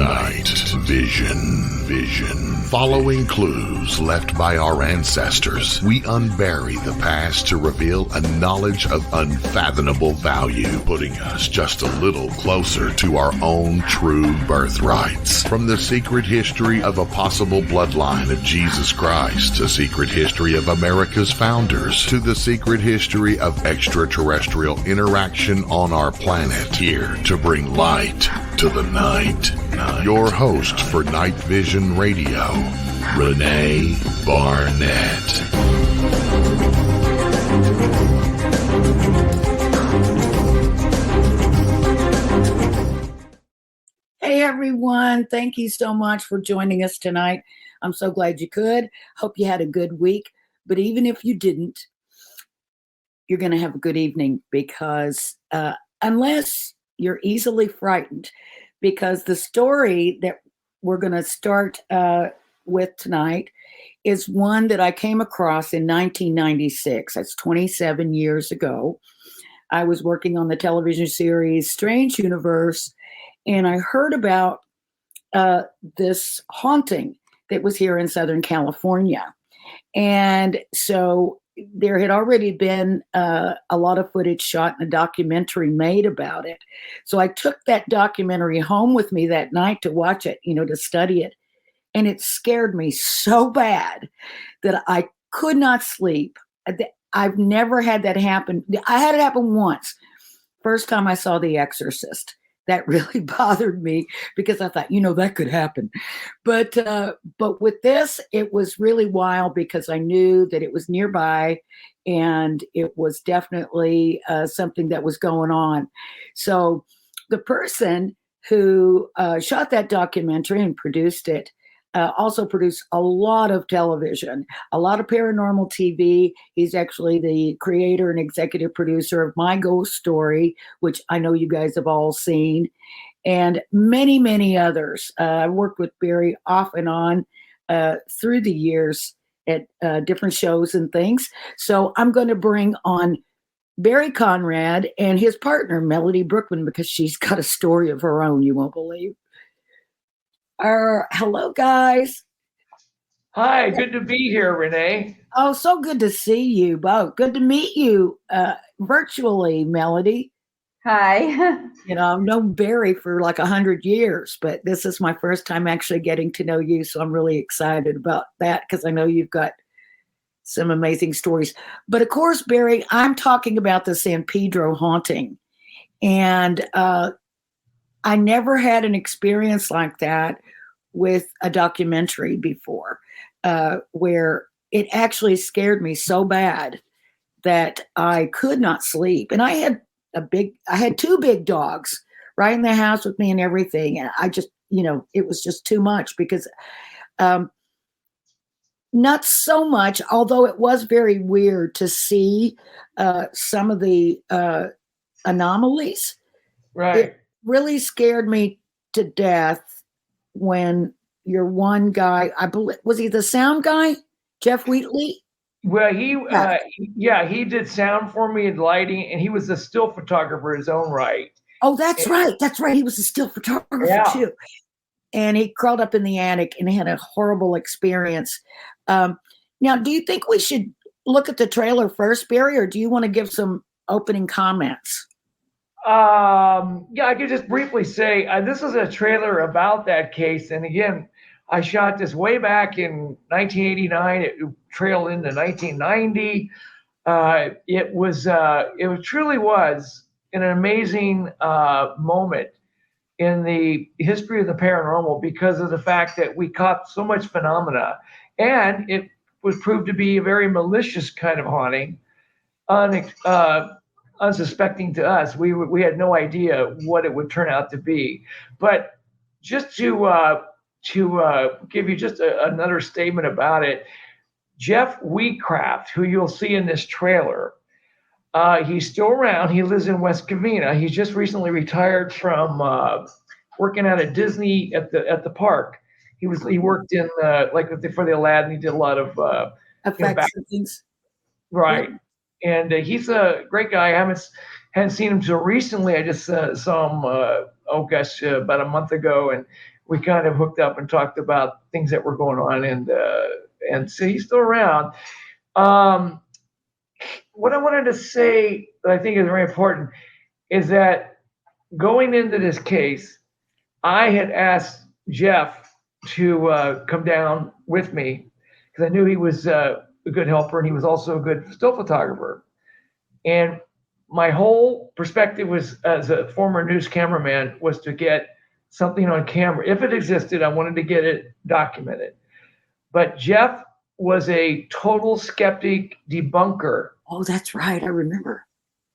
Night Vision. Following clues left by our ancestors, we unbury the past to reveal a knowledge of unfathomable value, putting us just a little closer to our own true birthrights. From the secret history of a possible bloodline of Jesus Christ, the secret history of America's founders, to the secret history of extraterrestrial interaction on our planet, here to bring light to the night. Your host for Night Vision Radio, Renee Barnett. Hey everyone, thank you so much for joining us tonight. I'm so glad you could. Hope you had a good week. But even if you didn't, you're going to have a good evening because unless you're easily frightened, because the story that we're going to start with tonight is one that I came across in 1996. That's 27 years ago. I was working on the television series Strange Universe, and I heard about this haunting that was here in Southern California. And so there had already been a lot of footage shot and a documentary made about it. So I took that documentary home with me that night to watch it, to study it. And it scared me so bad that I could not sleep. I've never had that happen. I had it happen once. First time I saw The Exorcist. That really bothered me because I thought, that could happen. But with this, it was really wild because I knew that it was nearby and it was definitely something that was going on. So the person who shot that documentary and produced it also produced a lot of television, a lot of paranormal TV. He's actually the creator and executive producer of My Ghost Story, which I know you guys have all seen, and many, many others. I worked with Barry off and on through the years at different shows and things. So I'm going to bring on Barry Conrad and his partner, Melody Brookman, because she's got a story of her own, you won't believe. Hello, guys. Hi, good to be here, Renee. Oh, so good to see you both. Good to meet you virtually, Melody. Hi. I've known Barry for like 100 years, but this is my first time actually getting to know you, so I'm really excited about that because I know you've got some amazing stories. But of course, Barry, I'm talking about the San Pedro haunting, and I never had an experience like that with a documentary before, where it actually scared me so bad that I could not sleep. And I had two big dogs right in the house with me and everything. And I just, it was just too much because not so much, although it was very weird to see some of the anomalies. Right. It really scared me to death when your one guy, I believe, was he the sound guy, Jeff Wheatley? Well, he did sound for me and lighting, and he was a still photographer in his own right. Oh, that's right. He was a still photographer too. And he crawled up in the attic and had a horrible experience. Now, do you think we should look at the trailer first, Barry, or do you want to give some opening comments? I could just briefly say this is a trailer about that case. And again, I shot this way back in 1989. It trailed into 1990. It truly was an amazing moment in the history of the paranormal because of the fact that we caught so much phenomena, and it was proved to be a very malicious kind of haunting, unsuspecting to us. We had no idea what it would turn out to be. But just to give you just another statement about it, Jeff Wheatcraft, who you'll see in this trailer, he's still around. He lives in West Covina. He's just recently retired from working out at Disney at the park. He worked in for the Aladdin. He did a lot of effects and things. Right. Yeah. And he's a great guy. I hadn't seen him till recently. I just saw him, about a month ago, and we kind of hooked up and talked about things that were going on, and so he's still around. What I wanted to say that I think is very important is that going into this case, I had asked Jeff to come down with me because I knew he was a good helper and he was also a good still photographer. And my whole perspective was, as a former news cameraman, was to get something on camera. If it existed, I wanted to get it documented. But Jeff was a total skeptic debunker. Oh, that's right. I remember.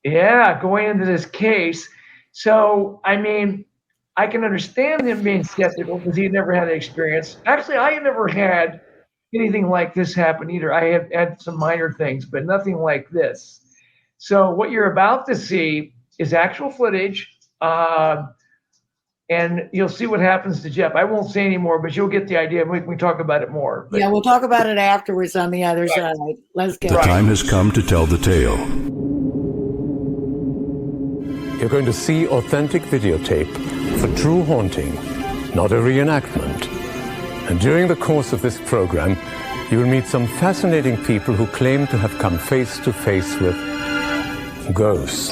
Yeah, going into this case. So, I mean, I can understand him being skeptical because he never had the experience. Actually, I never had anything like this happen either. I have had some minor things, but nothing like this. So what you're about to see is actual footage, and you'll see what happens to Jeff. I won't say any more, but you'll get the idea. We can talk about it more. But, yeah, we'll talk about it afterwards on the other side. Let's go. The time has come to tell the tale. You're going to see authentic videotape for true haunting, not a reenactment. And during the course of this program, you will meet some fascinating people who claim to have come face to face with ghosts.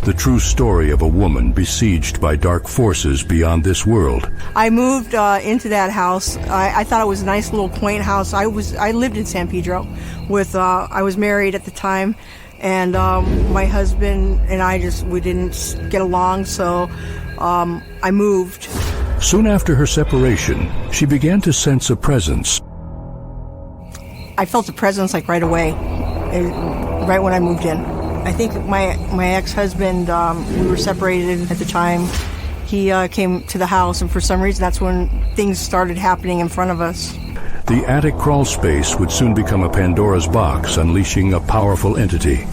The true story of a woman besieged by dark forces beyond this world. I moved into that house. I thought it was a nice little quaint house. I lived in San Pedro with, I was married at the time, and my husband and I we didn't get along, so I moved. Soon after her separation, she began to sense a presence. I felt a presence like right away, right when I moved in. I think my ex-husband, we were separated at the time. He came to the house, and for some reason that's when things started happening in front of us. The attic crawl space would soon become a Pandora's box, unleashing a powerful entity.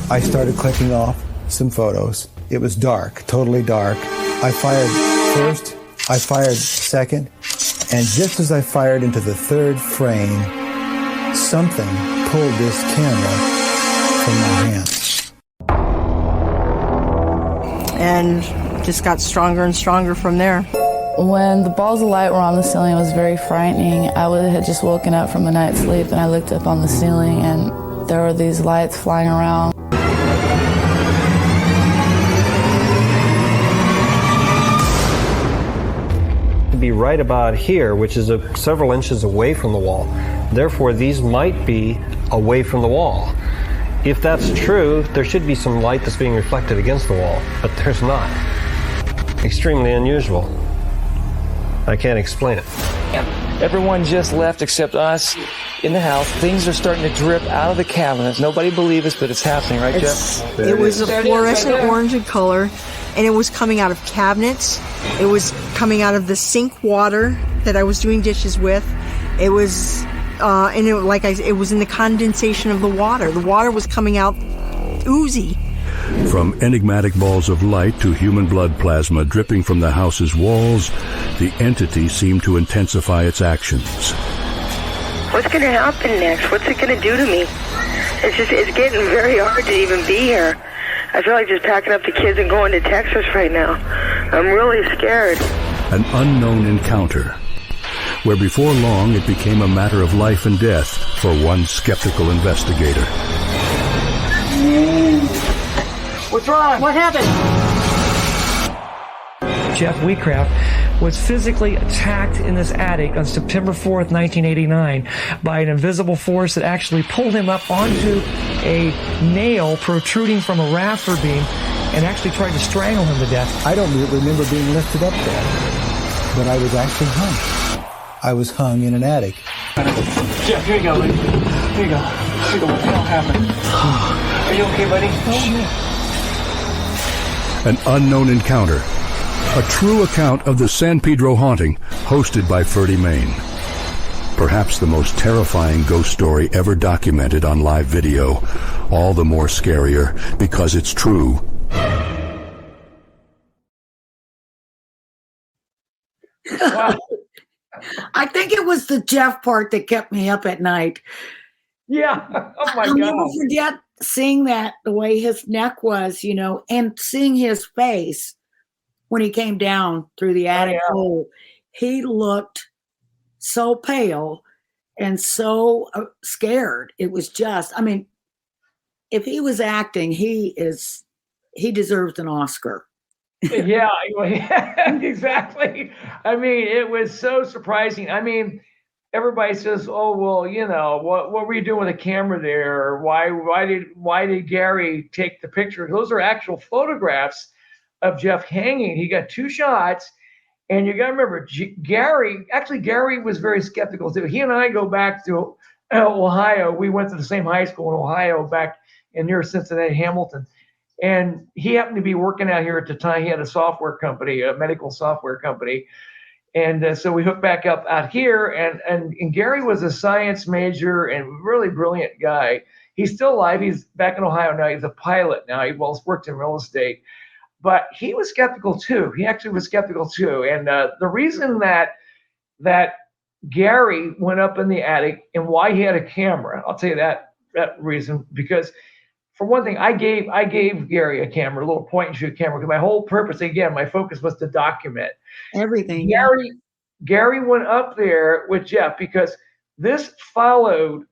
I started clicking off some photos. It was dark, totally dark. I fired first, I fired second, and just as I fired into the third frame, something pulled this camera from my hands. And just got stronger and stronger from there. When the balls of light were on the ceiling, it was very frightening. I had just woken up from a night's sleep, and I looked up on the ceiling, and there were these lights flying around. Be right about here, which is several inches away from the wall. Therefore, these might be away from the wall. If that's true, there should be some light that's being reflected against the wall, but there's not. Extremely unusual. I can't explain it. Everyone just left except us in the house. Things are starting to drip out of the cabinets. Nobody believes us, but it's happening, right, Jeff? It was a fluorescent orange in color, and it was coming out of cabinets. It was coming out of the sink water that I was doing dishes with. It was, it was in the condensation of the water. The water was coming out oozy. From enigmatic balls of light to human blood plasma dripping from the house's walls, the entity seemed to intensify its actions. What's going to happen next? What's it going to do to me? It's getting very hard to even be here. I feel like just packing up the kids and going to Texas right now. I'm really scared. An unknown encounter, where before long it became a matter of life and death for one skeptical investigator. What's wrong? What happened? Jeff Wheatcraft was physically attacked in this attic on September 4th, 1989 by an invisible force that actually pulled him up onto a nail protruding from a rafter beam and actually tried to strangle him to death. I don't remember being lifted up there, but I was actually hung. I was hung in an attic. Jeff, here you go, buddy. Here you go. Here you go. What the hell happened? Are you okay, buddy? An unknown encounter. A true account of the San Pedro haunting, hosted by Ferdy Main. Perhaps the most terrifying ghost story ever documented on live video. All the more scarier because it's true. Wow. I think it was the Jeff part that kept me up at night. Yeah. Oh my I'll never God. forget seeing that, the way his neck was, and seeing his face. when he came down through the attic hole. He looked so pale and so scared. It was just, I mean, if he was acting, he deserves an Oscar. Yeah, exactly. I mean, it was so surprising. I mean, everybody says, "Oh, well, you know, what were you doing with a camera there? Or why did Gary take the picture?" Those are actual photographs of Jeff hanging. He got 2 shots, and you got to remember, Gary was very skeptical too. He and I go back to Ohio. We went to the same high school in Ohio back near Cincinnati, Hamilton. And he happened to be working out here at the time. He had a software company, a medical software company. And so we hooked back up out here. And Gary was a science major and really brilliant guy. He's still alive. He's back in Ohio now. He's a pilot now. He worked in real estate. But he was skeptical too. He actually was skeptical too. And the reason that Gary went up in the attic and why he had a camera, I'll tell you that reason, because for one thing, I gave Gary a camera, a little point and shoot camera, because my whole purpose, again, my focus was to document everything. Gary went up there with Jeff because this followed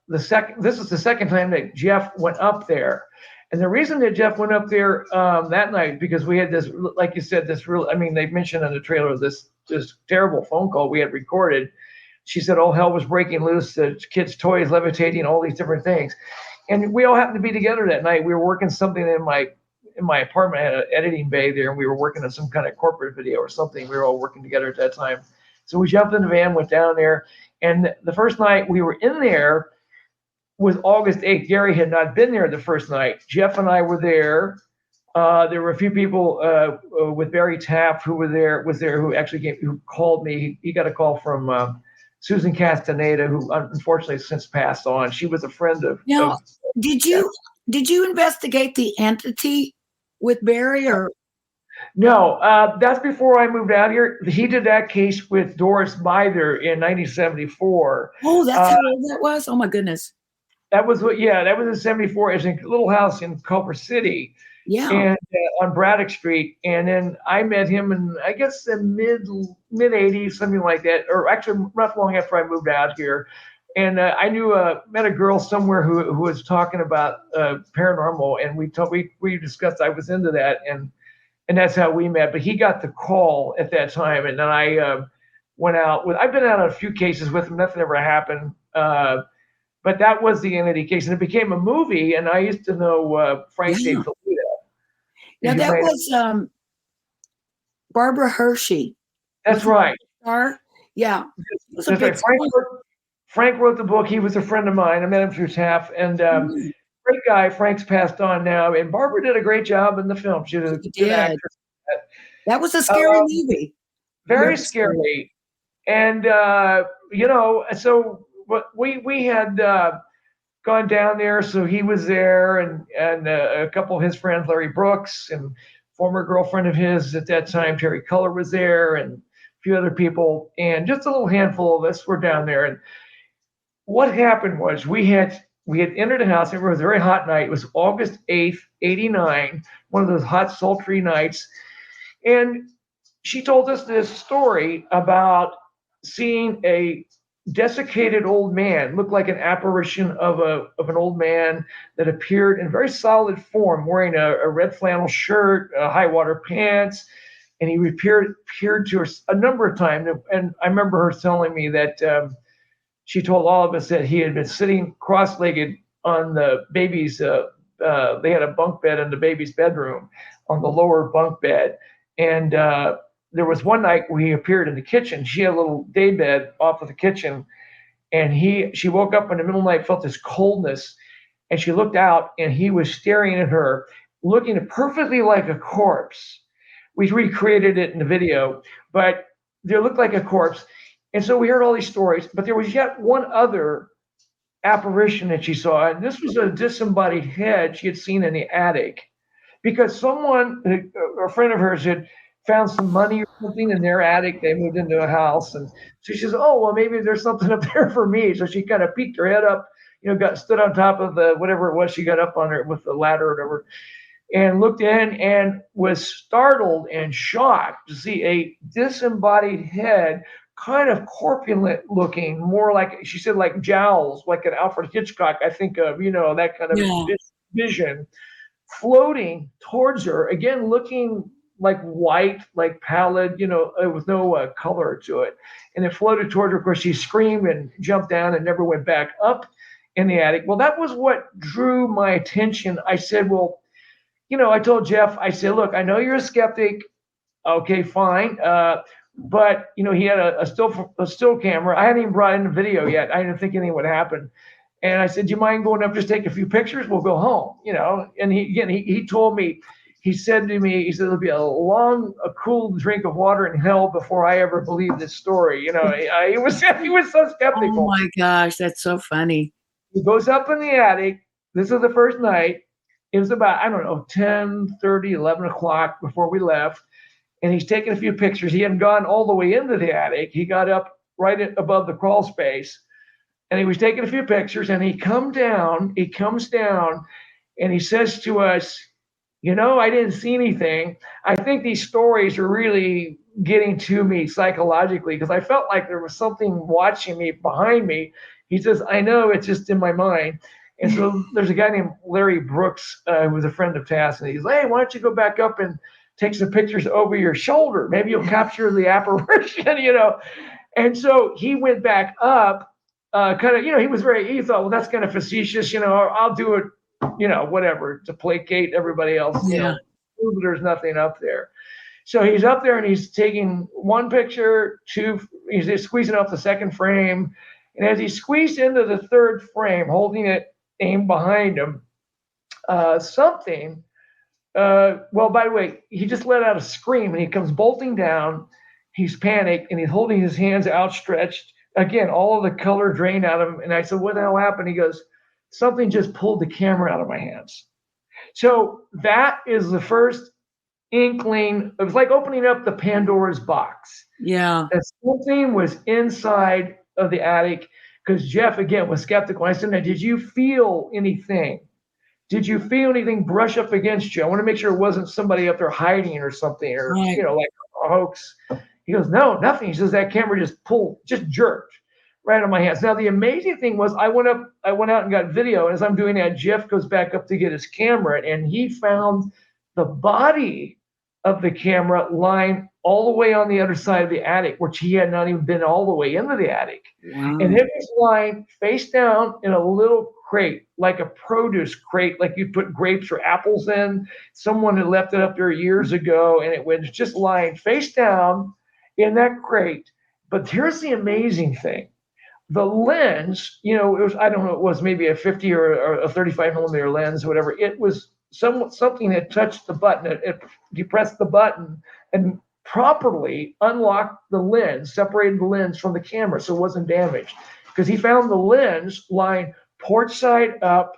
this is the second time that Jeff went up there. And the reason that Jeff went up there that night, because we had this, like you said, they mentioned in the trailer this terrible phone call we had recorded. She said, "Oh, hell was breaking loose, the kids' toys levitating, all these different things." And we all happened to be together that night. We were working something in my apartment. I had an editing bay there, and we were working on some kind of corporate video or something. We were all working together at that time. So we jumped in the van, went down there. And the first night we were in there was August 8th. Gary had not been there the first night. Jeff and I were there. There were a few people with Barry Taft who who actually who called me. He got a call from Susan Castaneda, who unfortunately has since passed on. She was a friend of. Now, did you investigate the entity with Barry or? No, that's before I moved out here. He did that case with Doris Bither in 1974. Oh, that's how old that was? Oh my goodness. That was in 74. It was a little house in Culver City. Yeah. And on Braddock Street. And then I met him in, I guess, the mid 80s, something like that, or actually not long after I moved out here. And I met a girl somewhere who was talking about paranormal, and we discussed. I was into that, and that's how we met. But he got the call at that time, and then I went out with. I've been out on a few cases with him. Nothing ever happened. But that was the entity case, and it became a movie. And I used to know Frank De Toledo. Now that was Barbara Hershey. That's right. Yeah. That's right. Frank wrote the book. He was a friend of mine. I met him through Taft, and great guy. Frank's passed on now, and Barbara did a great job in the film. She was a good actress. That was a scary movie. Very scary, and so we had gone down there, so he was there, and a couple of his friends, Larry Brooks, and former girlfriend of his at that time, Terry Culler, was there, and a few other people, and just a little handful of us were down there. And what happened was we had entered a house. It was a very hot night. It was August 8th, 89, one of those hot, sultry nights. And she told us this story about seeing a desiccated old man, looked like an apparition of an old man that appeared in very solid form, wearing a red flannel shirt, high water pants. And he appeared to her a number of times. And I remember her telling me that she told all of us that he had been sitting cross-legged on the baby's, they had a bunk bed in the baby's bedroom on the lower bunk bed. And there was one night where he appeared in the kitchen. She had a little day bed off of the kitchen. And she woke up in the middle of the night, felt this coldness. And she looked out, and he was staring at her, looking perfectly like a corpse. We recreated it in the video, but they looked like a corpse. And so we heard all these stories, but there was yet one other apparition that she saw. And this was a disembodied head she had seen in the attic, because someone, a friend of hers, had found some money or something in their attic. They moved into a house. And so she says, "Oh, well, maybe there's something up there for me." So she kind of peeked her head up, stood on top of the, whatever it was she got up on her with the ladder or whatever. and looked in and was startled and shocked to see a disembodied head, kind of corpulent looking, more like, she said, like jowls, like an Alfred Hitchcock, I think of, you know, that kind of vision, floating towards her, again, looking like white, like pallid, you know, with no color to it. And it floated toward her. Of course, she screamed and jumped down and never went back up in the attic. Well, that was what drew my attention. I said, well, you know, I told Jeff, I said, look, I know you're a skeptic. Okay, fine. But, you know, he had a still camera. I hadn't even brought in the video yet. I didn't think anything would happen. And I said, do you mind going up, just take a few pictures? We'll go home, you know. And he told me, he said to me, he said, there'll be a cool drink of water in hell before I ever believe this story. You know, he was so skeptical. Oh my gosh, that's so funny. He goes up in the attic. This is the first night. It was about, I don't know, 10:30, 11 o'clock before we left. And he's taking a few pictures. He hadn't gone all the way into the attic. He got up right above the crawl space. And he was taking a few pictures. And he comes down, and he says to us, you know, I didn't see anything. I think these stories are really getting to me psychologically, because I felt like there was something watching me behind me. He says, I know, it's just in my mind. And so there's a guy named Larry Brooks, who was a friend of Tass, and he's like, hey, why don't you go back up and take some pictures over your shoulder? Maybe you'll capture the apparition, you know. And so he went back up, kind of, you know, he thought, well, that's kind of facetious, you know, I'll do it, you know, whatever, to placate everybody else, you know, there's nothing up there. So he's up there and he's taking one picture, he's squeezing off the second frame. And as he squeezed into the third frame, holding it aimed behind him, something, well, by the way, he just let out a scream and he comes bolting down. He's panicked and he's holding his hands outstretched. Again, all of the color drained out of him. And I said, what the hell happened? He goes, something just pulled the camera out of my hands. So that is the first inkling. It was like opening up the Pandora's box. Yeah. That something was inside of the attic, because Jeff, again, was skeptical. I said, now, did you feel anything? Did you feel anything brush up against you? I want to make sure it wasn't somebody up there hiding or something, or, you know, like a hoax. He goes, no, nothing. He says, that camera just jerked right on my hands. Now, the amazing thing was I went out and got video. And as I'm doing that, Jeff goes back up to get his camera, and he found the body of the camera lying all the way on the other side of the attic, which he had not even been all the way into the attic. Wow. And it was lying face down in a little crate, like a produce crate, like you put grapes or apples in. Someone had left it up there years ago, and it was just lying face down in that crate. But here's the amazing thing. The lens, you know, it was, I don't know, it was maybe a 50 or a 35 millimeter lens, whatever. It was something that touched the button. You pressed the button and properly unlocked the lens, separated the lens from the camera so it wasn't damaged. Because he found the lens lying port side up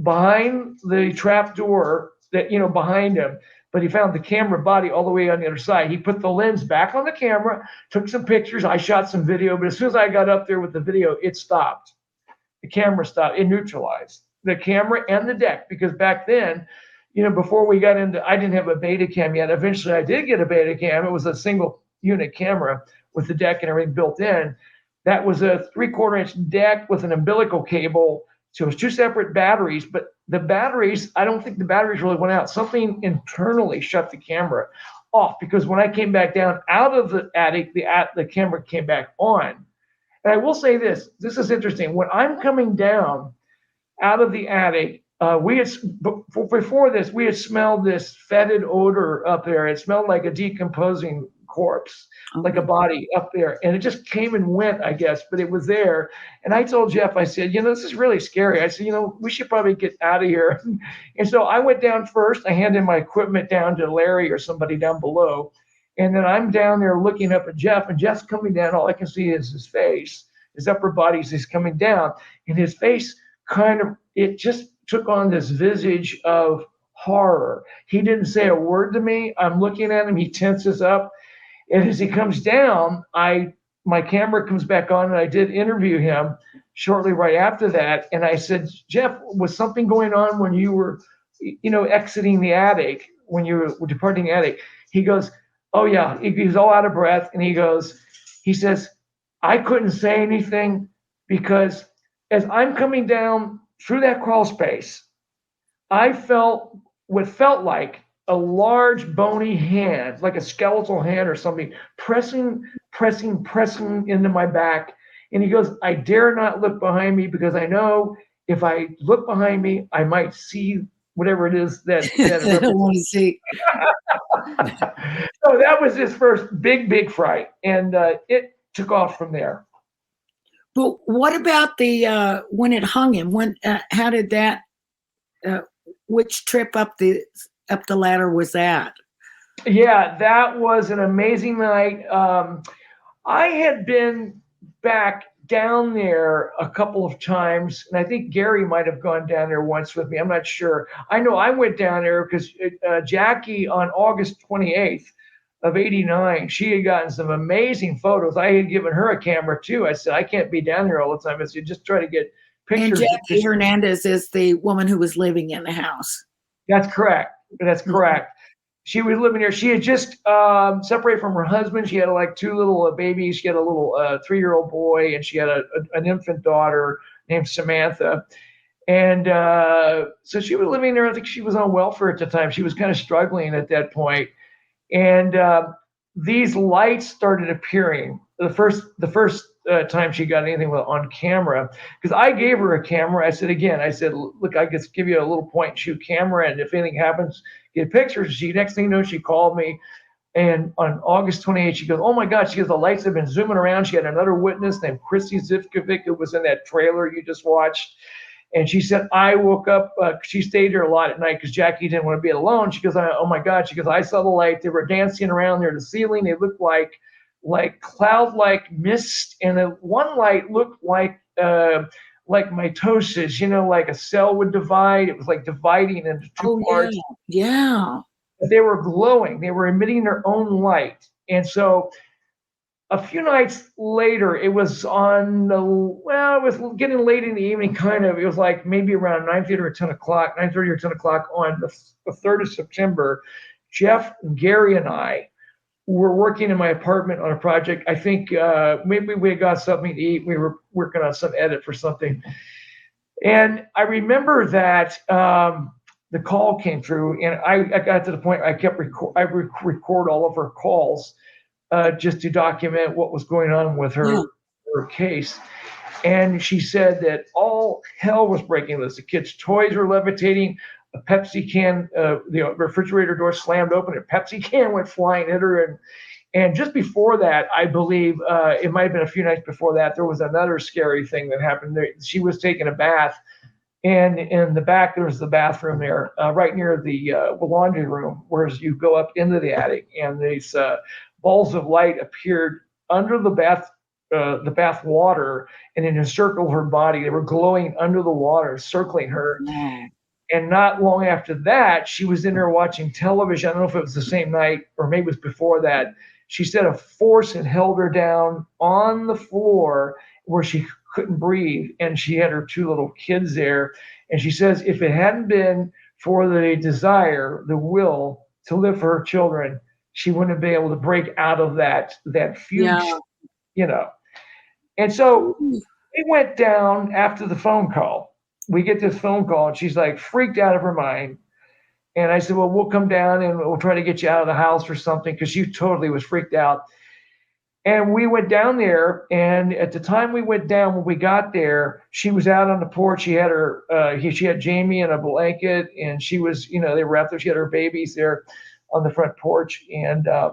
behind the trap door, that, you know, behind him. But he found the camera body all the way on the other side. He put the lens back on the camera, took some pictures. I shot some video, but as soon as I got up there with the video, it stopped. The camera stopped. It neutralized the camera and the deck, because back then, you know, before we got into, I didn't have a Betacam yet. Eventually, I did get a Betacam. It was a single unit camera with the deck and everything built in. That was a 3/4 inch deck with an umbilical cable. So it was two separate batteries, but the batteries, I don't think the batteries really went out. Something internally shut the camera off, because when I came back down out of the attic, the camera came back on. And I will say this is interesting. When I'm coming down out of the attic, before this, we had smelled this fetid odor up there. It smelled like a decomposing corpse, like a body up there. And it just came and went, I guess, but it was there. And I told Jeff, I said, you know, this is really scary. I said, you know, we should probably get out of here. And so I went down first. I handed my equipment down to Larry or somebody down below. And then I'm down there looking up at Jeff, and Jeff's coming down. All I can see is his face. His upper body is coming down. And his face it just took on this visage of horror. He didn't say a word to me. I'm looking at him. He tenses up. And as he comes down, my camera comes back on, and I did interview him shortly right after that. And I said, Jeff, was something going on when you were exiting the attic, when you're departing the attic, he goes, oh yeah, he's all out of breath. And he says, I couldn't say anything because as I'm coming down through that crawl space, I felt what felt like a large bony hand, like a skeletal hand or something, pressing into my back. And he goes, I dare not look behind me because I know if I look behind me, I might see whatever it is that I don't want to see. So that was his first big fright, and it took off from there. But what about the when it hung him? How did that? Which trip up the ladder was that? Yeah, that was an amazing night. I had been back down there a couple of times, and I think Gary might have gone down there once with me. I'm not sure. I know I went down there because Jackie on August 28th of '89, she had gotten some amazing photos. I had given her a camera too. I said, I can't be down there all the time. I said, just try to get pictures. And Jackie Hernandez is the woman who was living in the house. That's correct. That's correct. She was living there. She had just separated from her husband. She had like two little babies. She had a little 3-year-old boy, and she had an infant daughter named Samantha. And so she was living there. I think she was on welfare at the time. She was kind of struggling at that point. And these lights started appearing the first time she got anything on camera, because I gave her a camera. I said, look, I could give you a little point and shoot camera, and if anything happens, get pictures. Next thing you know, she called me, and on August 28th, she goes, oh my God, she goes, the lights have been zooming around. She had another witness named Christy Zivkovic who was in that trailer you just watched. And she said, I woke up, she stayed there a lot at night because Jackie didn't want to be alone. She goes, oh my God. She goes, I saw the light. They were dancing around near the ceiling. They looked like cloud-like mist. And one light looked like mitosis, like a cell would divide. It was like dividing into two parts. Yeah. But they were glowing. They were emitting their own light. And so a few nights later, it was it was getting late in the evening, kind of. It was like maybe around 9:30 or 10 o'clock on the 3rd of September. Jeff, Gary, and I were working in my apartment on a project. I think maybe we had got something to eat. We were working on some edit for something. And I remember that the call came through, and I got to the point I kept record all of her calls just to document what was going on with her case. And she said that all hell was breaking loose. The kids' toys were levitating. A Pepsi can, the refrigerator door slammed open. A Pepsi can went flying at her. And just before that, I believe it might have been a few nights before that, there was another scary thing that happened. She was taking a bath. And in the back, there was the bathroom there, right near the laundry room, whereas you go up into the attic, and these balls of light appeared under the bath water, and it encircled her body. They were glowing under the water, circling her. And not long after that, she was in there watching television. I don't know if it was the same night or maybe it was before that. She said a force had held her down on the floor where she couldn't breathe, and she had her 2 little kids there. And she says if it hadn't been for the desire, the will to live for her children, she wouldn't have been able to break out of that fugue, And so we went down after the phone call. We get this phone call, and she's like freaked out of her mind. And I said, well, we'll come down and we'll try to get you out of the house or something, because she totally was freaked out. And we went down there, and at the time we went down, when we got there, she was out on the porch. She had she had Jamie in a blanket, and she was, they were out there. She had her babies there on the front porch. And I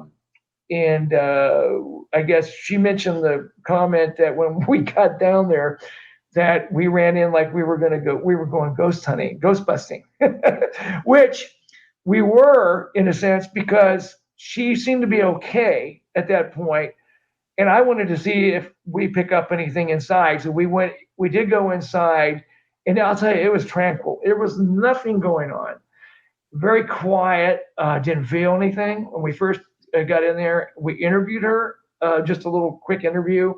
guess she mentioned the comment that when we got down there, that we ran in like we were going ghost hunting, ghost busting, which we were in a sense, because she seemed to be okay at that point. And I wanted to see if we pick up anything inside. So we did go inside, and I'll tell you, it was tranquil. There was nothing going on. Very quiet, didn't feel anything. When we first got in there, we interviewed her, just a little quick interview.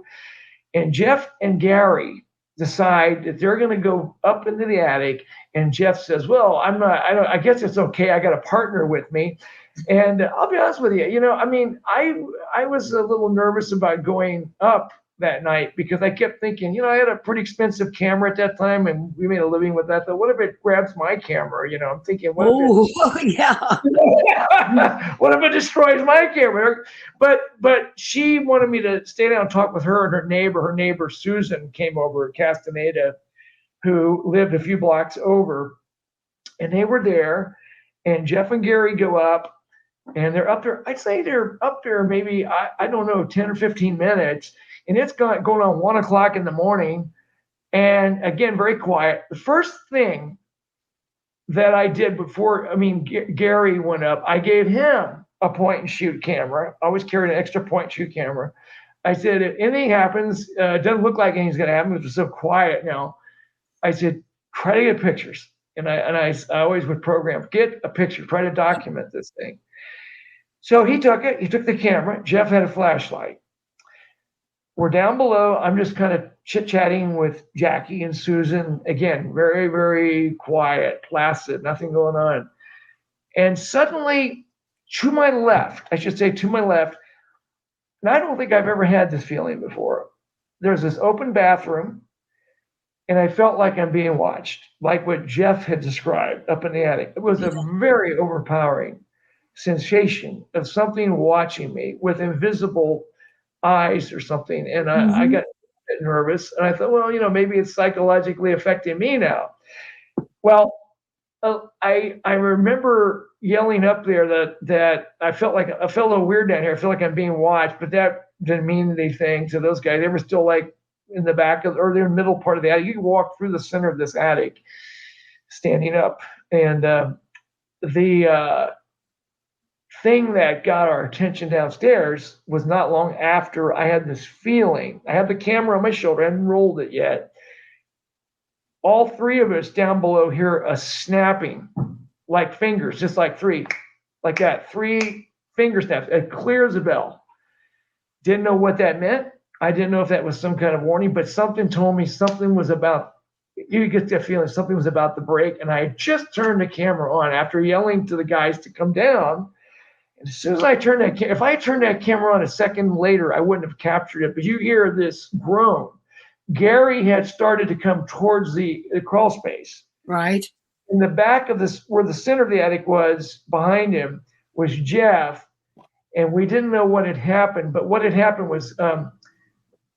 And Jeff and Gary decide that they're going to go up into the attic. And Jeff says, well, I guess it's okay. I got a partner with me. And I'll be honest with you, I was a little nervous about going up that night because I kept thinking, I had a pretty expensive camera at that time and we made a living with that. But what if it grabs my camera? I'm thinking, what if it destroys my camera? But she wanted me to stay down and talk with her and her neighbor. Her neighbor, Susan, came over, Castaneda, who lived a few blocks over. And they were there. And Jeff and Gary go up. And they're up there. I'd say they're up there maybe, I don't know, 10 or 15 minutes. And it's going on 1 o'clock in the morning. And again, very quiet. The first thing that I did before, Gary went up, I gave him a point and shoot camera. I always carried an extra point and shoot camera. I said, if anything happens, it doesn't look like anything's going to happen. It's so quiet now. I said, try to get pictures. And I always would program, get a picture, try to document this thing. So he took it. He took the camera. Jeff had a flashlight. We're down below. I'm just kind of chit-chatting with Jackie and Susan. Again, very, very quiet, placid, nothing going on. And suddenly, to my left, and I don't think I've ever had this feeling before. There's this open bathroom, and I felt like I'm being watched, like what Jeff had described up in the attic. It was a very overpowering sensation of something watching me with invisible eyes or something. And I got a bit nervous. And I thought, well, maybe it's psychologically affecting me now. Well, I remember yelling up there that I felt a little weird down here. I feel like I'm being watched, but that didn't mean anything to those guys. They were still like in the back or the middle part of the attic. You could walk through the center of this attic standing up. And the thing that got our attention downstairs was not long after I had this feeling. I had the camera on my shoulder. I hadn't rolled it yet. All three of us down below hear a snapping, like fingers, just like three, like that. 3 finger snaps, as clear as a bell. Didn't know what that meant. I didn't know if that was some kind of warning, but something told me something was about, you get that feeling something was about to break. And I had just turned the camera on after yelling to the guys to come down. And as soon as I turned if I turned that camera on a second later, I wouldn't have captured it. But you hear this groan. Gary had started to come towards the crawl space. Right. In the back of this, where the center of the attic was, behind him was Jeff. And we didn't know what had happened. But what had happened was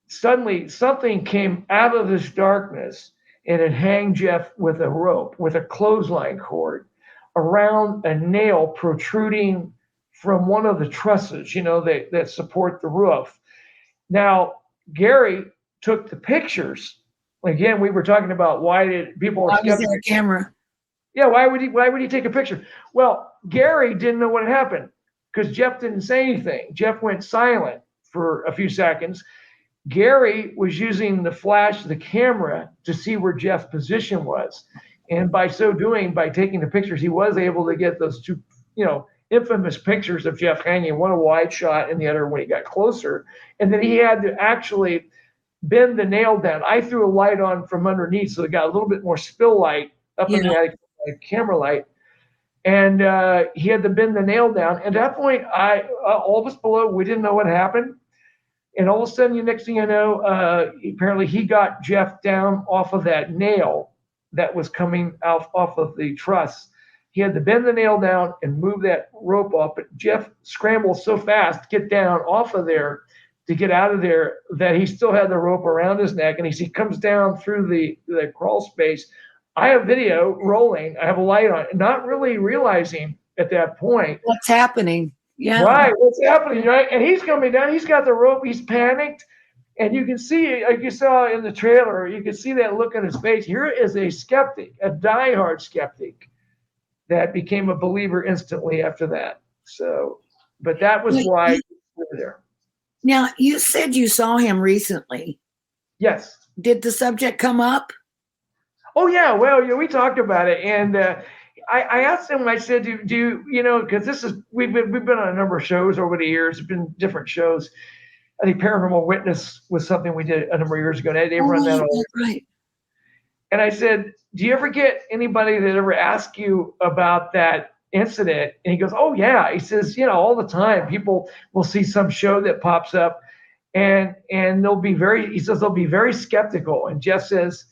suddenly something came out of this darkness and it hanged Jeff with a rope, with a clothesline cord around a nail protruding from one of the trusses, that support the roof. Now, Gary took the pictures. Again, we were talking about why did people why was there a camera? Yeah, why would he take a picture? Well, Gary didn't know what had happened because Jeff didn't say anything. Jeff went silent for a few seconds. Gary was using the flash of the camera to see where Jeff's position was. And by so doing, by taking the pictures, he was able to get those two, infamous pictures of Jeff hanging, one a wide shot and the other when he got closer. And then he had to actually bend the nail down. I threw a light on from underneath, so it got a little bit more spill light up in the attic, like camera light. And he had to bend the nail down. At that point, all of us below, we didn't know what happened. And all of a sudden, the next thing I know, apparently he got Jeff down off of that nail that was coming off of the truss. He had to bend the nail down and move that rope up. But Jeff scrambled so fast to get down off of there, to get out of there, that he still had the rope around his neck. And as he comes down through the crawl space, I have video rolling. I have a light on, not really realizing at that point what's happening. Yeah. Right. What's happening, right? And he's coming down. He's got the rope. He's panicked. And you can see, like you saw in the trailer, you can see that look on his face. Here is a skeptic, a diehard skeptic that became a believer instantly after that. So, but that was why we were there. Now, you said you saw him recently. Yes. Did the subject come up? Oh, yeah. Well, we talked about it. And I asked him, I said, do you, because we've been on a number of shows over the years, been different shows. I think Paranormal Witness was something we did a number of years ago. They run that all. Right. And I said, do you ever get anybody that ever asks you about that incident? And he goes, oh yeah. He says, all the time people will see some show that pops up and they'll be very skeptical. And Jeff says,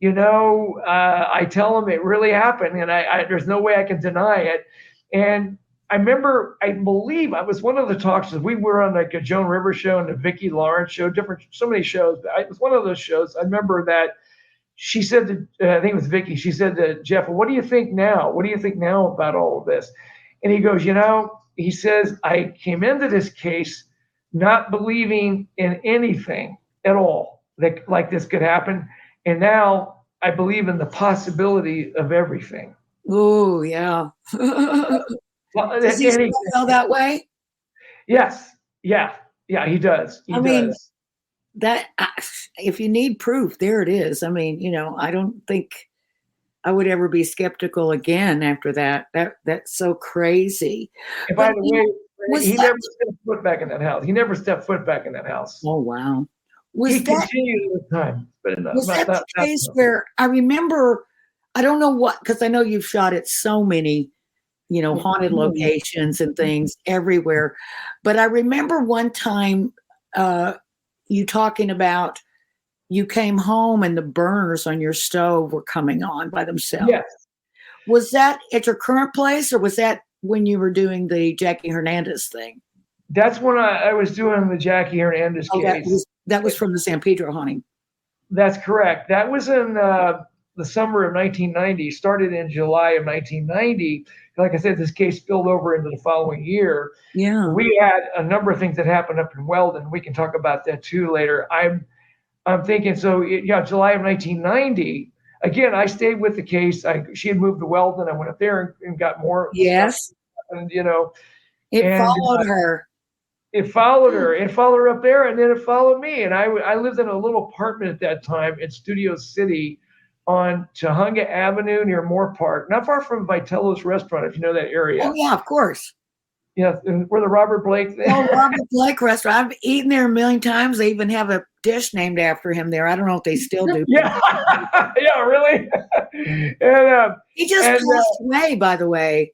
I tell them it really happened and I there's no way I can deny it. And I remember, I believe I was one of the talks. We were on like a Joan Rivers show and a Vicki Lawrence show, so many shows. But it was one of those shows. I remember that she said to, I think it was Vicki, she said to Jeff, what do you think now? What do you think now about all of this? And he goes, he says, I came into this case not believing in anything at all that like this could happen. And now I believe in the possibility of everything. Oh, yeah. Does he still feel that way? Yes. Yeah, he does. He does. That if you need proof, there it is. I mean, I don't think I would ever be skeptical again after that. That's so crazy. And by the way, he never stepped foot back in that house. He never stepped foot back in that house. Oh wow! He continued with time, but was that the case where I remember? I don't know what, because I know you've shot at so many, haunted locations and things everywhere, but I remember one time. You talking about you came home and the burners on your stove were coming on by themselves. Yes. Was that at your current place or was that when you were doing the Jackie Hernandez thing? That's when I was doing the Jackie Hernandez case. That was from the San Pedro haunting. That's correct. That was in the summer of 1990, started in July of 1990. Like I said, this case spilled over into the following year. Yeah. We had a number of things that happened up in Weldon. We can talk about that too later. I'm thinking, July of 1990. Again, I stayed with the case. She had moved to Weldon. I went up there and got more. Yes. And, it followed her. It followed her. It followed her up there, and then it followed me. And I lived in a little apartment at that time in Studio City on Tujunga Avenue near Moore Park, not far from Vitello's restaurant, if you know that area. Oh, yeah, of course. Yeah, where the Robert Blake thing. Oh, Robert Blake restaurant. I've eaten there a million times. They even have a dish named after him there. I don't know if they still do. Yeah, yeah, really. And he just passed away, by the way.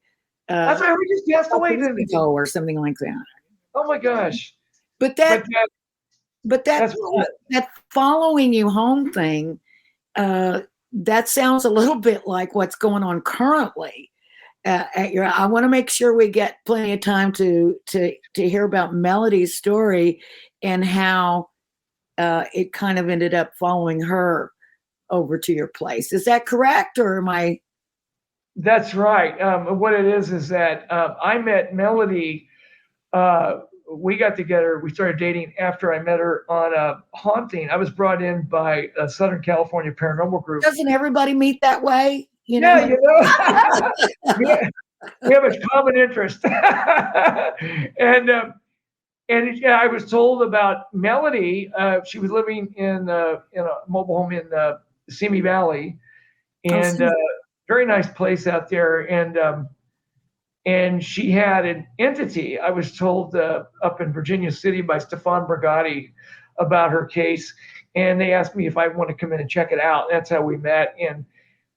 That's why he just passed away, didn't he? Or something like that. Oh my gosh! But that following you home thing. That sounds a little bit like what's going on currently at your. I want to make sure we get plenty of time to hear about Melody's story and how it kind of ended up following her over to your place. Is that correct, or am I? That's right. What it is that I met Melody. We got together. We started dating after I met her on a haunting. I was brought in by a Southern California paranormal group. Doesn't everybody meet that way? Yeah, we have a common interest. and I was told about Melody. She was living in a mobile home in Simi Valley, and very nice place out there. And she had an entity, I was told, up in Virginia City by Stefan Brigatti about her case. And they asked me if I want to come in and check it out. That's how we met. And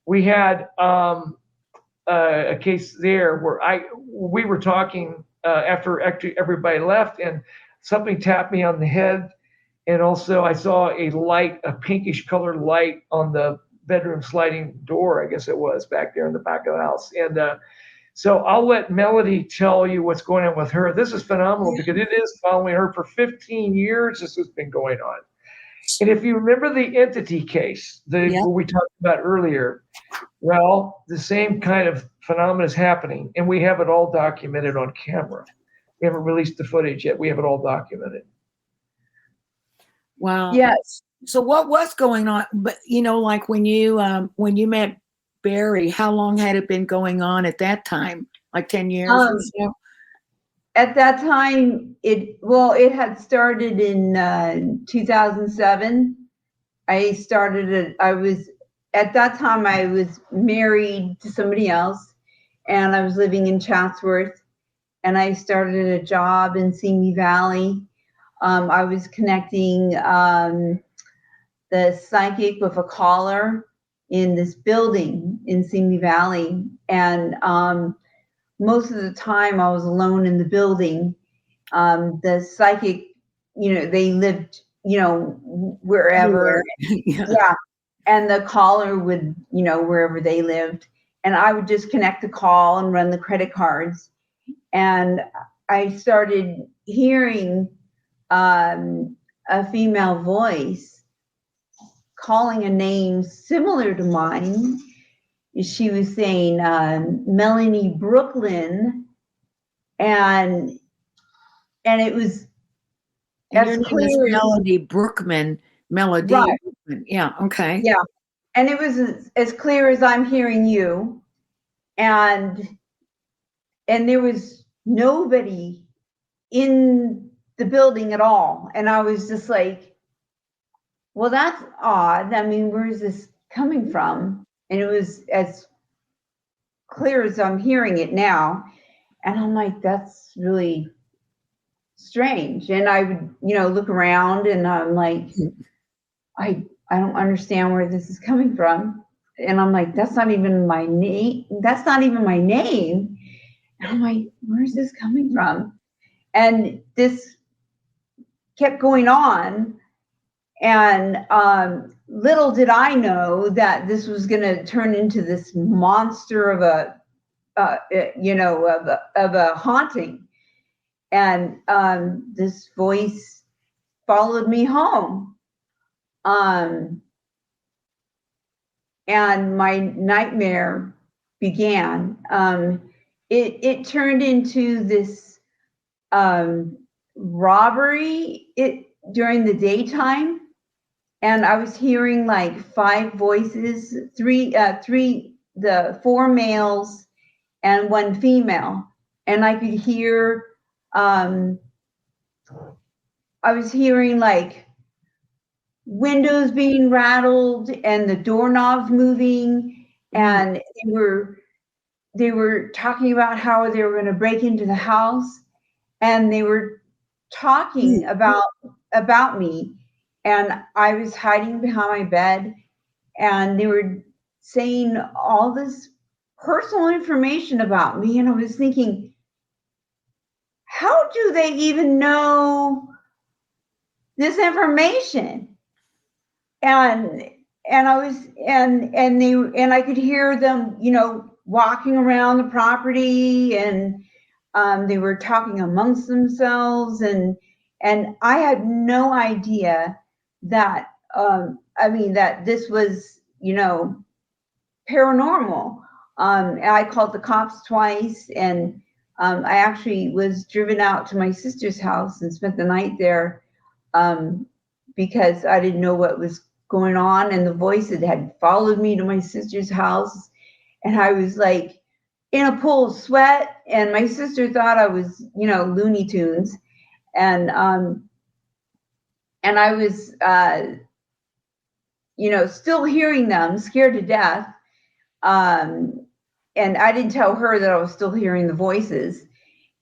we had a case there where we were talking after everybody left, and something tapped me on the head. And also I saw a light, a pinkish colored light on the bedroom sliding door, I guess it was, back there in the back of the house. And so I'll let Melody tell you what's going on with her. This is phenomenal because it is following her for 15 years. This has been going on. And if you remember the entity case what we talked about earlier, well, the same kind of phenomenon is happening, and we have it all documented on camera. We haven't released the footage yet. We have it all documented. Wow. Yes. So what was going on? But like when you met Barry, how long had it been going on at that time? Like 10 years or so? At that time, it had started in 2007. At that time I was married to somebody else, and I was living in Chatsworth, and I started a job in Simi Valley. I was connecting the psychic with a caller in this building in Simi Valley. And most of the time I was alone in the building. The psychic, they lived, wherever. Yeah. And the caller would, wherever they lived. And I would just connect the call and run the credit cards. And I started hearing a female voice calling a name similar to mine. She was saying Melanie Brooklyn, and it was as clear as Melody Brookman. Melody, right. Brookman. Yeah, okay, yeah, and it was as clear as I'm hearing you, and there was nobody in the building at all, and I was just like, well, that's odd. I mean, where is this coming from? And it was as clear as I'm hearing it now. And I'm like, that's really strange. And I would, look around and I'm like, I don't understand where this is coming from. And I'm like, that's not even my name. That's not even my name. And I'm like, where's this coming from? And this kept going on. And little did I know that this was going to turn into this monster of a haunting. And this voice followed me home. And my nightmare began. It turned into this robbery during the daytime. And I was hearing like 5 voices, 4 males and 1 female. And I could hear, I was hearing like windows being rattled and the doorknobs moving. And they were talking about how they were going to break into the house. And they were talking about me. And I was hiding behind my bed, and they were saying all this personal information about me. And I was thinking, how do they even know this information? And I was, and I could hear them, walking around the property, and they were talking amongst themselves, and I had no idea that that this was paranormal. I called the cops twice, and I actually was driven out to my sister's house and spent the night there because I didn't know what was going on, and the voice had followed me to my sister's house, and I was like in a pool of sweat, and my sister thought I was Looney Tunes. And I was, still hearing them, scared to death. And I didn't tell her that I was still hearing the voices.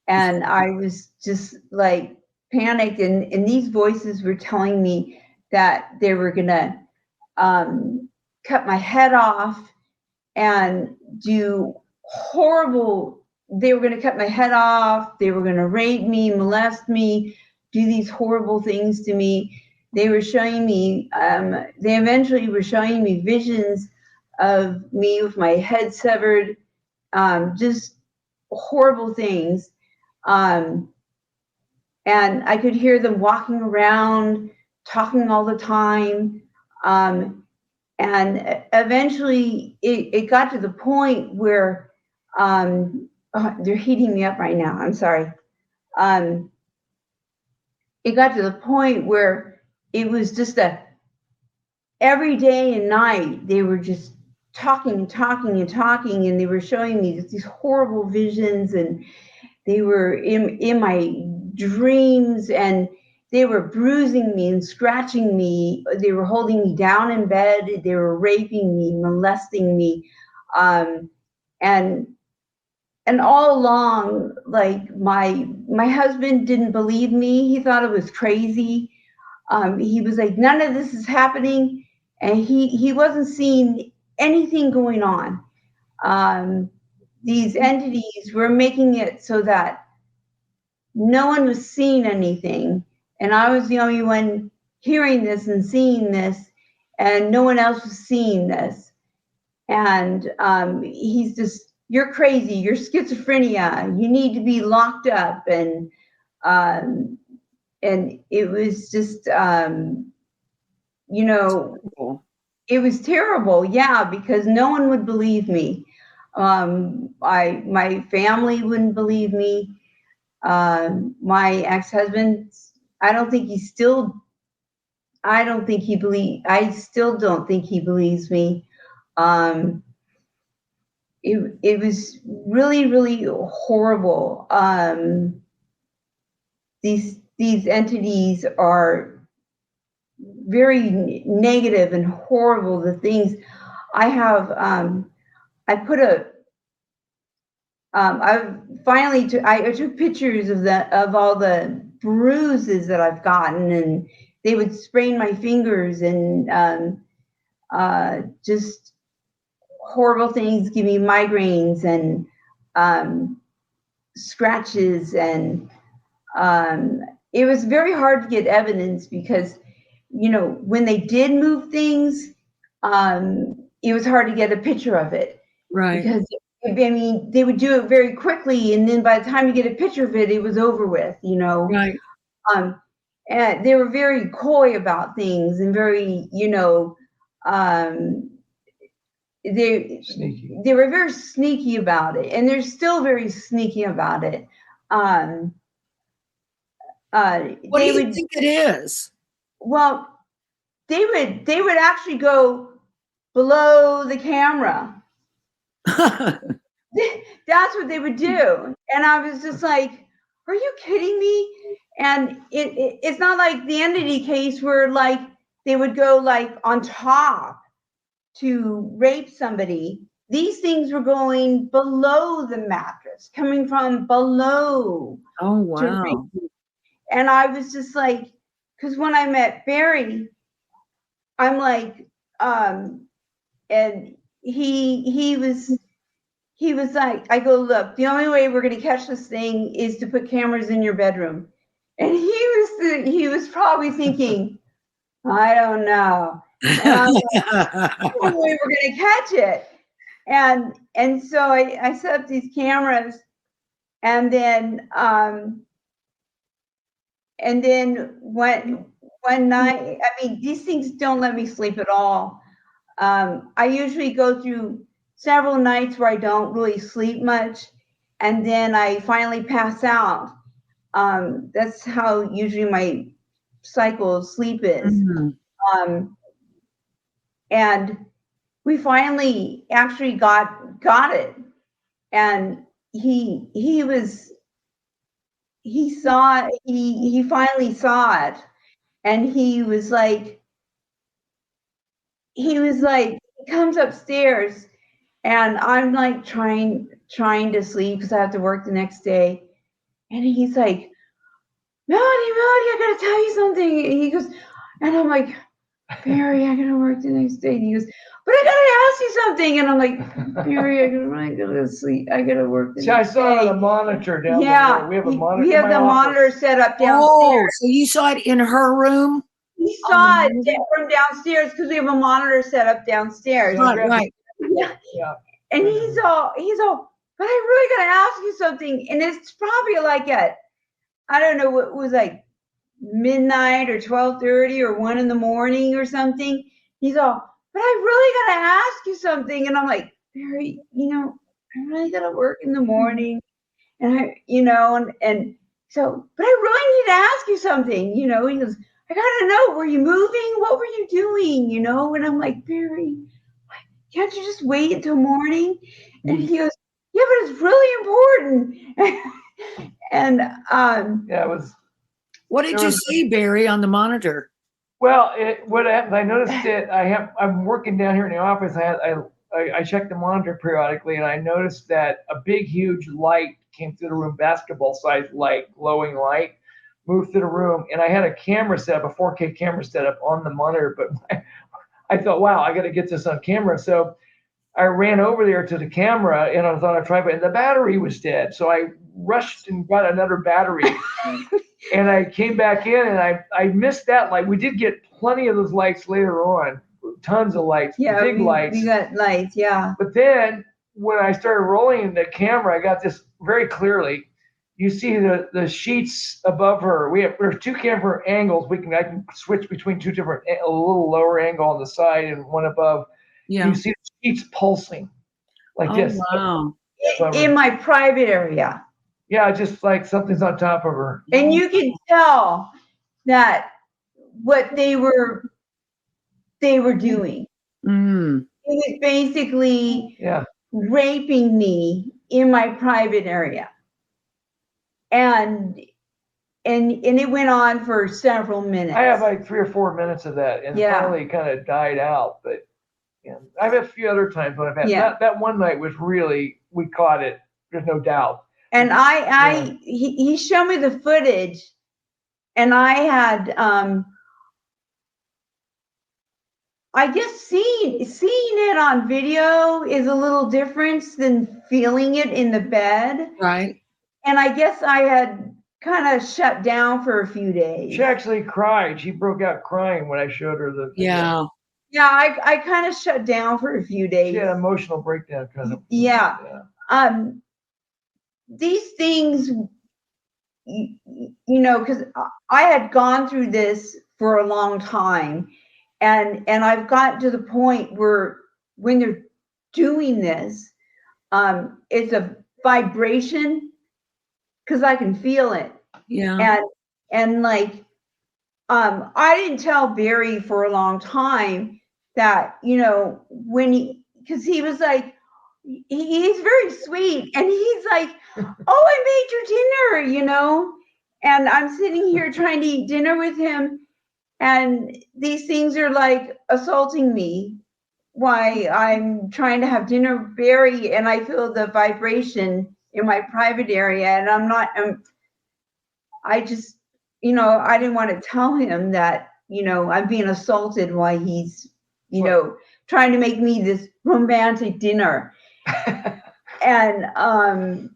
And I was just like panicked. And these voices were telling me that they were going to cut my head off and do horrible. They were going to cut my head off. They were going to rape me, molest me, do these horrible things to me. They were showing me, they eventually were showing me visions of me with my head severed, just horrible things. And I could hear them walking around, talking all the time. And eventually it got to the point where, they're heating me up right now. I'm sorry. It got to the point where it was just every day and night, they were just talking, and they were showing me these horrible visions, and they were in my dreams, and they were bruising me and scratching me. They were holding me down in bed. They were raping me, molesting me. And and all along, like my husband didn't believe me. He thought it was crazy. He was like, none of this is happening, and he wasn't seeing anything going on. These entities were making it so that no one was seeing anything, and I was the only one hearing this and seeing this, and no one else was seeing this. And he's just, you're crazy, you're schizophrenia, you need to be locked up. And it was just, you know, it was terrible. Yeah, because no one would believe me. My family wouldn't believe me. My ex-husband, I still don't think he believes me. It was really, really horrible. These entities are very negative and horrible. The things I have, I took pictures of all the bruises that I've gotten, and they would sprain my fingers, and just horrible things, give me migraines and scratches, and it was very hard to get evidence because, you know, when they did move things, it was hard to get a picture of it. Right. Because, I mean, they would do it very quickly, and then by the time you get a picture of it, it was over with, you know. Right. And they were very coy about things, and very, you know, they were very sneaky about it, and they're still very sneaky about it. What do you think it is? Well, they would actually go below the camera. That's what they would do. And I was just like, are you kidding me? And it's not like the entity case where like they would go like on top to rape somebody. These things were going below the mattress, coming from below. Oh, wow. And I was just like, because when I met Barry, I'm like, and he was like, I go, look, the only way we're going to catch this thing is to put cameras in your bedroom. And he was probably thinking, I don't know. And I'm like, the only way we're going to catch it. And so I set up these cameras, and then one night, I mean, these things don't let me sleep at all. I usually go through several nights where I don't really sleep much, and then I finally pass out. That's how usually my cycle of sleep is. Mm-hmm. And we finally actually got it, and he finally saw it, and he comes upstairs, and I'm like trying to sleep because I have to work the next day, and he's like, Melody, I gotta tell you something. And he goes, and I'm like, Barry, I gotta work the next day. And he goes, but I gotta ask you something. And I'm like, Barry, I gotta sleep. I gotta work the next day. I saw it on the monitor down there. We have a monitor. We have the monitor set up downstairs. Oh, so you saw it in her room? We saw it from downstairs because we have a monitor set up downstairs. Right. Yeah. And he's all, but I really gotta ask you something. And it's probably like I don't know, what was like midnight or 12:30 or 1 in the morning or something. He's all, but I really gotta ask you something. And I'm like, Barry, you know, I really gotta work in the morning. And and so, but I really need to ask you something, you know. He goes, I gotta know, were you moving? What were you doing? You know? And I'm like, Barry, can't you just wait until morning? And he goes, yeah, but it's really important. And yeah, it was. What did you see, Barry, on the monitor? Well, what happened? I noticed it. I'm working down here in the office. I I checked the monitor periodically, and I noticed that a big, huge light came through the room, basketball-sized light, glowing light, moved through the room, and I had a camera set up, a 4K camera set up on the monitor, but I thought, wow, I got to get this on camera. So I ran over there to the camera, and I thought I'd try it, and the battery was dead. So I rushed and got another battery, and I came back in, and I missed that light. We did get plenty of those lights later on, tons of lights, big lights. We got lights, yeah. But then when I started rolling the camera, I got this very clearly. You see the sheets above her. There's two camera angles. I can switch between two different, a little lower angle on the side and one above. Yeah. You see the sheets pulsing like this. Wow. In my private area. Yeah, just like something's on top of her. And you can tell that what they were doing. Mm. It was basically Yeah. raping me in my private area. And it went on for several minutes. I have like 3 or 4 minutes of that, and finally kind of died out. But I've had a few other times when I've had that one night was really, we caught it. There's no doubt. And he showed me the footage, and I had I guess seeing it on video is a little different than feeling it in the bed. Right. And I guess I had kind of shut down for a few days. She actually cried. She broke out crying when I showed her the video. Yeah. Yeah, I kind of shut down for a few days. She had an emotional breakdown kind of. Yeah. These things, you know, because I had gone through this for a long time, and I've gotten to the point where when they're doing this, it's a vibration because I can feel it. Yeah. And like, I didn't tell Barry for a long time that, you know, because he was like, he's very sweet, and he's like, oh, I made your dinner, you know, and I'm sitting here trying to eat dinner with him, and these things are like assaulting me while I'm trying to have dinner with Barry, and I feel the vibration in my private area, and I just, you know, I didn't want to tell him that, you know, I'm being assaulted while he's, you know, trying to make me this romantic dinner. And,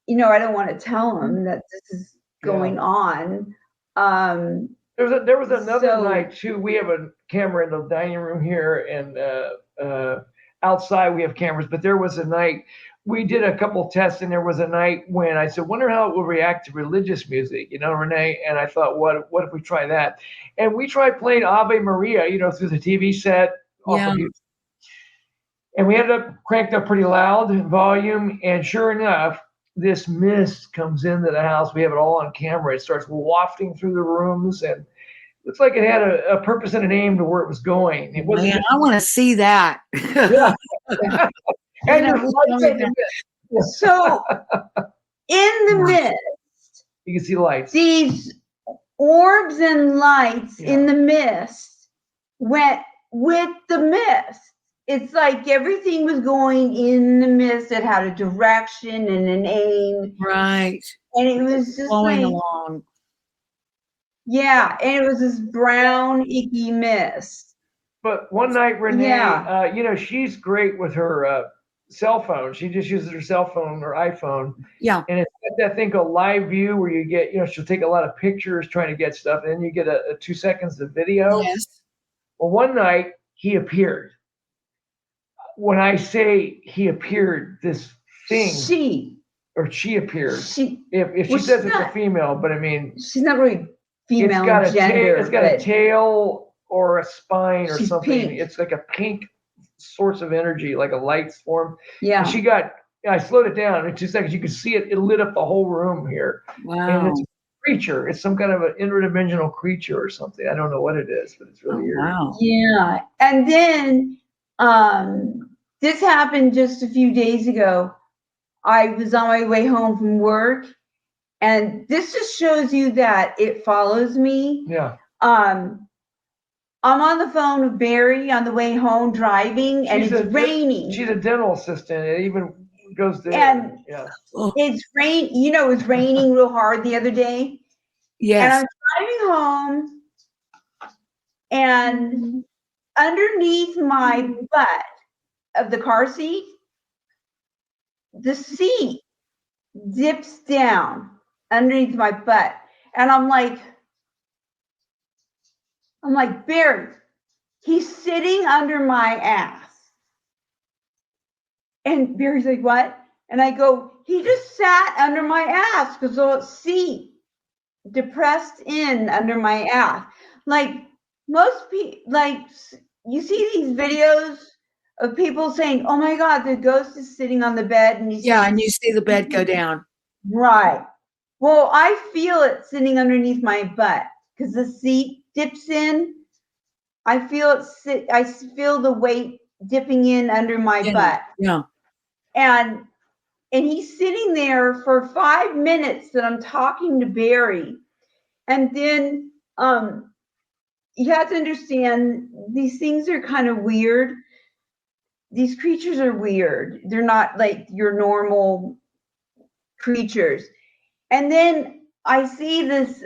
you know, I don't want to tell him that this is going on. There was another night too. We have a camera in the dining room here, and outside we have cameras, but there was a night we did a couple tests, and there was a night when I said, wonder how it will react to religious music, you know, Renee? And I thought, what if we try that? And we tried playing Ave Maria, you know, through the TV set. Yeah. And we ended up cranked up pretty loud volume. And sure enough, this mist comes into the house. We have it all on camera. It starts wafting through the rooms, and looks like it had a purpose and an aim to where it was going. It wasn't. Man, I want to see that. Yeah. And so in the mist, you can see lights. These orbs and lights in the mist went with the mist. It's like everything was going in the mist. It had a direction and an aim. Right. And it was just flowing like, along. Yeah, and it was this brown, icky mist. But one night, Renee, you know, she's great with her cell phone. She just uses her cell phone or iPhone. Yeah. And it's got that thing called live view where you get, you know, she'll take a lot of pictures trying to get stuff, and then you get a 2 seconds of video. Yes. Well, one night he appeared. When I say he appeared, this thing. She appeared. If she well, says it's a female, but I mean. She's not really female it's got gender. It's got a tail or a spine or she's something. Pink. It's like a pink source of energy, like a light form. Yeah. And I slowed it down in 2 seconds. You could see it. It lit up the whole room here. Wow. And it's a creature. It's some kind of an interdimensional creature or something. I don't know what it is, but it's really weird. Wow. Yeah. And then this happened just a few days ago. I was on my way home from work, and this just shows you that it follows me. Yeah. I'm on the phone with Barry on the way home driving, and it's raining. She's a dental assistant. It even goes there. And yeah. it's rain. You know, it was raining real hard the other day. Yes. And I'm driving home, and underneath my butt of the car seat, the seat dips down underneath my butt. And I'm like, Barry, he's sitting under my ass. And Barry's like, what? And I go, he just sat under my ass because the seat depressed in under my ass. Like most people, like you see these videos of people saying, oh my God, the ghost is sitting on the bed. And and you see the bed go down. Right. Well, I feel it sitting underneath my butt because the seat dips in. I feel it I feel the weight dipping in under my butt. Yeah. And he's sitting there for 5 minutes that I'm talking to Barry. And then you have to understand these things are kind of weird. These creatures are weird. They're not like your normal creatures. And then I see this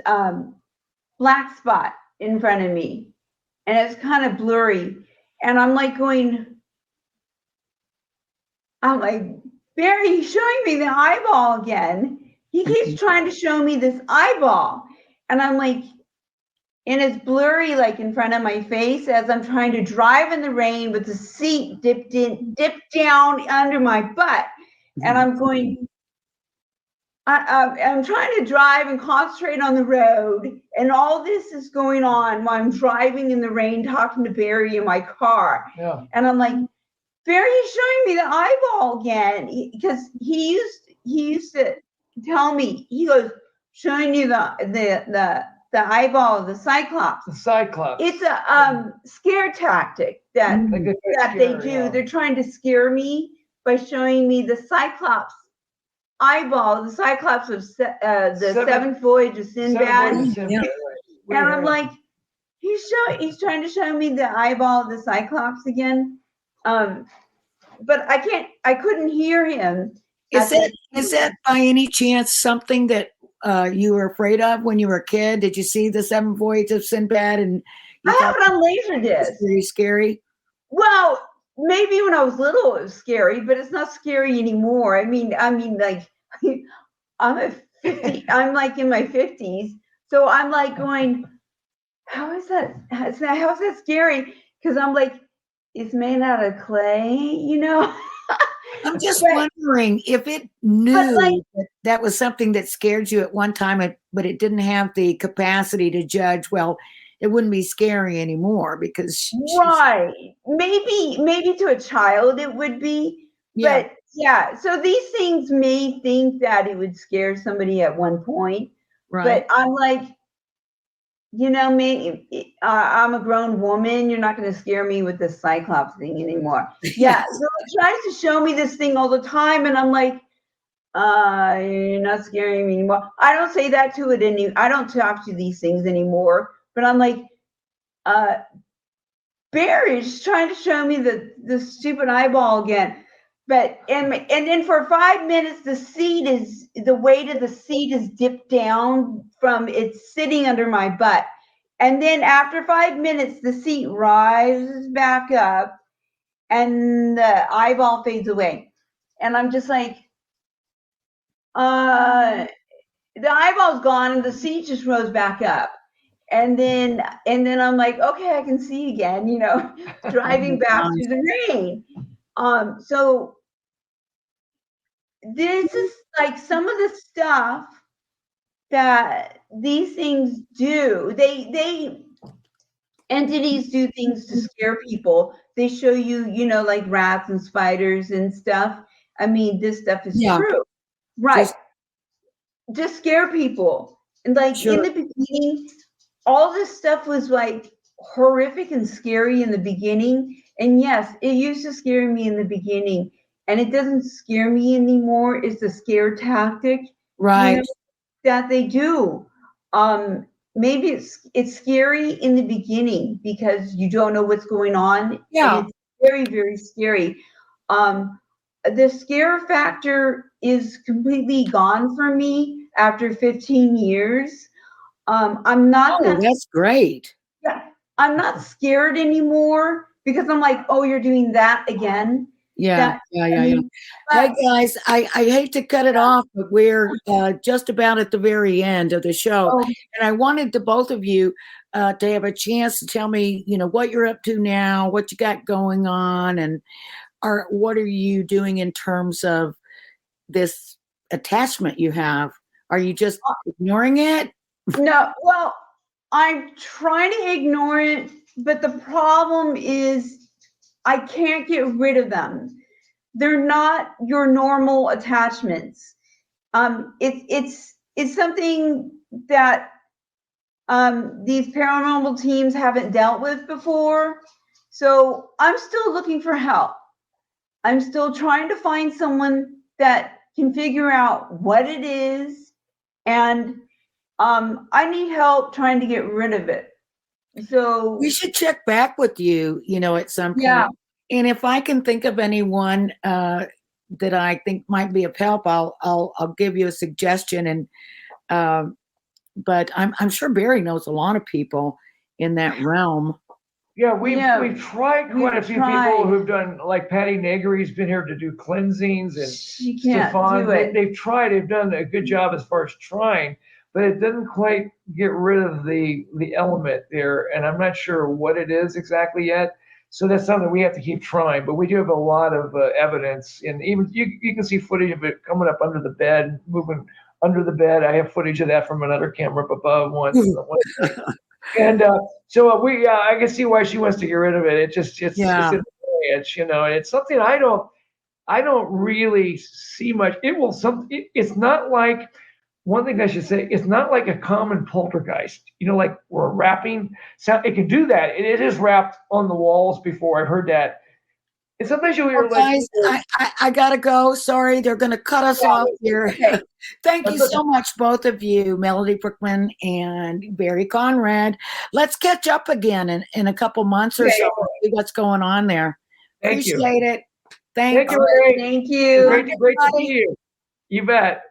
black spot in front of me, and it's kind of blurry. And I'm like, Barry, he's showing me the eyeball again. He keeps trying to show me this eyeball. And I'm like, and it's blurry, like in front of my face as I'm trying to drive in the rain with the seat dipped down under my butt. And I'm going, I'm trying to drive and concentrate on the road. And all this is going on while I'm driving in the rain, talking to Barry in my car. Yeah. And I'm like, Barry's showing me the eyeball again, because he used to tell me, he goes, showing you the eyeball of the Cyclops. The Cyclops. It's a scare tactic that they do. Yeah. They're trying to scare me by showing me the Cyclops eyeball, the Cyclops of the seventh voyage of Sinbad. And I'm like, he's trying to show me the eyeball of the Cyclops again. But I couldn't hear him. Is that by any chance something that you were afraid of when you were a kid? Did you see the seventh voyage of Sinbad? And I have it on Laserdisc. It's very scary. Well, maybe when I was little it was scary, but it's not scary anymore. I mean, like I'm like in my 50s, so I'm like going, how is that scary? Because I'm like, it's made out of clay, you know. I'm just wondering if it knew that was something that scared you at one time, but it didn't have the capacity to judge. Well, it wouldn't be scary anymore because maybe to a child it would be, but yeah. So these things may think that it would scare somebody at one point, but I'm like, you know, I'm a grown woman. You're not going to scare me with this Cyclops thing anymore. Yeah. So it tries to show me this thing all the time. And I'm like, you're not scaring me anymore. I don't say that to it I don't talk to these things anymore. But I'm like, Barry's trying to show me the stupid eyeball again. But and then for 5 minutes, the weight of the seat is dipped down from it's sitting under my butt. And then after 5 minutes, the seat rises back up and the eyeball fades away. And I'm just like, the eyeball's gone and the seat just rose back up. And then I'm like, okay, I can see again, you know, driving back through the rain. So this is like some of the stuff that these things do. Entities do things to scare people. They show you, you know, like rats and spiders and stuff. I mean, this stuff is true. Right. Just scare people. And like in the beginning, all this stuff was like horrific and scary in the beginning. And yes, it used to scare me in the beginning, and it doesn't scare me anymore. It's a scare tactic, right? You know, that they do. maybe it's scary in the beginning because you don't know what's going on. Yeah. And it's very, very scary. The scare factor is completely gone for me after 15 years. I'm not that's great. Yeah, I'm not scared anymore because I'm like, oh, you're doing that again. Yeah. Hey guys, I hate to cut it off, but we're just about at the very end of the show. And I wanted the both of you to have a chance to tell me, what you're up to now, what you got going on, and what are you doing in terms of this attachment you have? Are you just ignoring it? No, well, I'm trying to ignore it, but the problem is I can't get rid of them. They're not your normal attachments. It's something that these paranormal teams haven't dealt with before. So I'm still looking for help. I'm still trying to find someone that can figure out what it is, and I need help trying to get rid of it. So we should check back with you, at some point. Yeah. And if I can think of anyone that I think might be of help, I'll give you a suggestion. And but I'm sure Barry knows a lot of people in that realm. Yeah, we've tried quite a few people who've done, like Patty Negri's been here to do cleansings, and she can't Stefan. do it. They've tried. They've done a good job as far as trying, but it doesn't quite get rid of the element there, and I'm not sure what it is exactly yet. So that's something we have to keep trying. But we do have a lot of evidence, and even you can see footage of it coming up under the bed, moving under the bed. I have footage of that from another camera up above once. And so I can see why she wants to get rid of it. It's an annoyance, and it's something I don't really see much. It's not like, one thing I should say, it's not like a common poltergeist, like we're wrapping sound. It can do that. It is wrapped on the walls before. I've heard that. And sometimes you hear guys, I gotta go. Sorry, they're gonna cut us off here. Okay. Thank you so much, both of you, Melody Brookman and Barry Conrad. Let's catch up again in a couple months or so. See what's going on there. Thank you. Appreciate it. Thank you. Thank you. Great to see you. You bet.